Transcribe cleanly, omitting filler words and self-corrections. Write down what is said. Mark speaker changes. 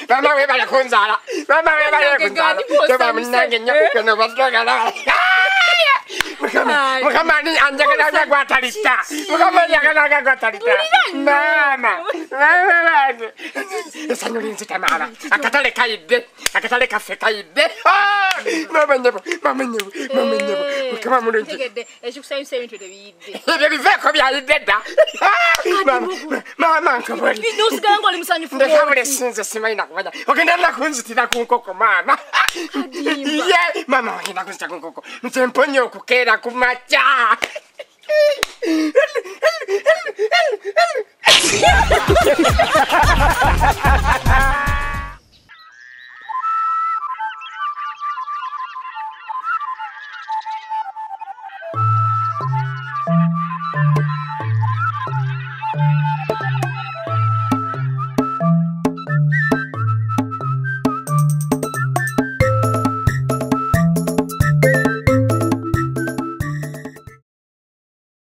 Speaker 1: Mama webale kunzala. Mama webale kunzala. Toba mnange nnyo kuno batogala. Mukamani anjagala gwatalita. Mukamani anjagala gwatalita. Mama. Esanyuli nzita mama. Akatale kayidde. Akatale kaffe kayidde. Mama nyebo. Mukama mulungi.
Speaker 2: Tegedde ekikusanyusa ebintu tebiyidde.
Speaker 1: Ebyo biveeko byayidde dda. Mama nkoboli.
Speaker 2: N'osigala ng'oli musanyufu.
Speaker 1: Ndekabule sinze simanyi kumanya. Ogenda nakunzitira ku nkoko mama. Ye mama ogenda kunzitira ku nkoko. Nze mponye okukeera ku makya.